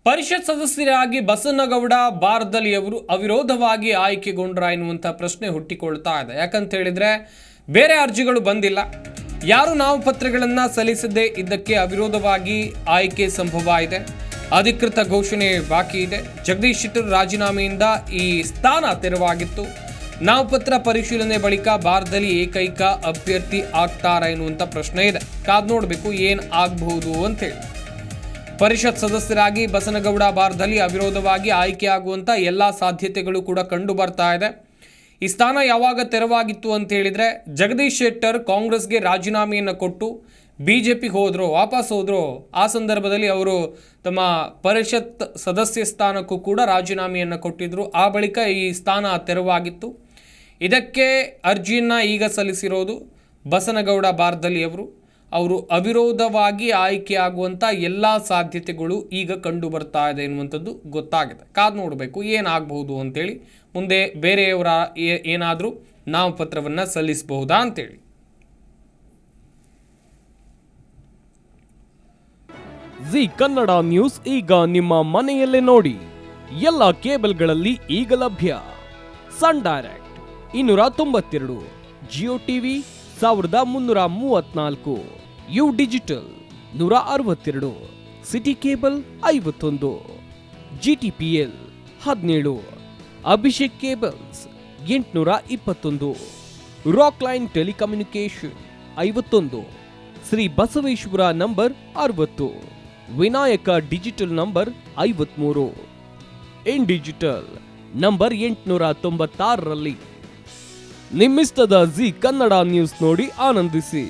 ಪರಿಷತ್ ಸದಸ್ಯರಾಗಿ ಬಸನಗೌಡ ಬಾರ್ದಲಿ ಅವರು ಅವಿರೋಧವಾಗಿ ಆಯ್ಕೆಗೊಂಡ್ರ ಎನ್ನುವಂಥ ಪ್ರಶ್ನೆ ಹುಟ್ಟಿಕೊಳ್ತಾ ಇದೆ. ಯಾಕಂತ ಹೇಳಿದ್ರೆ ಬೇರೆ ಅರ್ಜಿಗಳು ಬಂದಿಲ್ಲ, ಯಾರು ನಾಮಪತ್ರಗಳನ್ನು ಸಲ್ಲಿಸದೇ ಇದ್ದಕ್ಕೆ ಅವಿರೋಧವಾಗಿ ಆಯ್ಕೆ ಸಂಭವ ಇದೆ. ಅಧಿಕೃತ ಘೋಷಣೆ ಬಾಕಿ ಇದೆ. ಜಗದೀಶ್ ಶೆಟ್ಟರ್ ರಾಜೀನಾಮೆಯಿಂದ ಈ ಸ್ಥಾನ ತೆರವಾಗಿತ್ತು. ನಾಮಪತ್ರ ಪರಿಶೀಲನೆ ಬಳಿಕ ಬಾರ್ದಲಿ ಏಕೈಕ ಅಭ್ಯರ್ಥಿ ಆಗ್ತಾರಾ ಎನ್ನುವಂಥ ಪ್ರಶ್ನೆ ಇದೆ. ಕಾದ್ ನೋಡಬೇಕು ಏನು ಆಗಬಹುದು ಅಂತೇಳಿ. ಪರಿಷತ್ ಸದಸ್ಯರಾಗಿ ಬಸನಗೌಡ ಬಾರ್ದಲಿ ಅವಿರೋಧವಾಗಿ ಆಯ್ಕೆಯಾಗುವಂಥ ಎಲ್ಲ ಸಾಧ್ಯತೆಗಳು ಕೂಡ ಕಂಡು ಬರ್ತಾ ಇದೆ. ಈ ಸ್ಥಾನ ಯಾವಾಗ ತೆರವಾಗಿತ್ತು ಅಂತ ಹೇಳಿದರೆ, ಜಗದೀಶ್ ಶೆಟ್ಟರ್ ಕಾಂಗ್ರೆಸ್ಗೆ ರಾಜೀನಾಮೆಯನ್ನು ಕೊಟ್ಟು ಬಿಜೆಪಿಗೆ ವಾಪಸ್ ಹೋದ್ರು. ಆ ಸಂದರ್ಭದಲ್ಲಿ ಅವರು ತಮ್ಮ ಪರಿಷತ್ ಸದಸ್ಯ ಸ್ಥಾನಕ್ಕೂ ಕೂಡ ರಾಜೀನಾಮೆಯನ್ನು ಕೊಟ್ಟಿದ್ದರು. ಆ ಬಳಿಕ ಈ ಸ್ಥಾನ ತೆರವಾಗಿತ್ತು. ಇದಕ್ಕೆ ಅರ್ಜಿಯನ್ನು ಈಗ ಸಲ್ಲಿಸಿರೋದು ಬಸನಗೌಡ ಬಾರ್ದಲಿ ಅವರು ಅವಿರೋಧವಾಗಿ ಆಯ್ಕೆಯಾಗುವಂಥ ಎಲ್ಲ ಸಾಧ್ಯತೆಗಳು ಈಗ ಕಂಡು ಬರ್ತಾ ಇದೆ ಎನ್ನುವಂಥದ್ದು ಗೊತ್ತಾಗಿದೆ. ಕಾದು ನೋಡಬೇಕು ಏನಾಗಬಹುದು ಅಂತೇಳಿ. ಮುಂದೆ ಬೇರೆಯವರ ಏನಾದರೂ ನಾಮಪತ್ರವನ್ನು ಸಲ್ಲಿಸಬಹುದಾ ಅಂತೇಳಿ. ಜಿ ಕನ್ನಡ ನ್ಯೂಸ್ ಈಗ ನಿಮ್ಮ ಮನೆಯಲ್ಲೇ ನೋಡಿ. ಎಲ್ಲ ಕೇಬಲ್ಗಳಲ್ಲಿ ಈಗ ಲಭ್ಯ. Sun Direct 292, Jio TV 1334, U Digital 162, City Cable 51, GTPL 17, Abhishek Cables 821, Rock Line Telecommunication 51, Shri Basaveshwara number 60, Vinayaka Digital number 53, In Digital number 896ರಲ್ಲಿ ನಿಮ್ಮಿಸ್ತದ ಜಿ ಕನ್ನಡ ನ್ಯೂಸ್ ನೋಡಿ ಆನಂದಿಸಿ.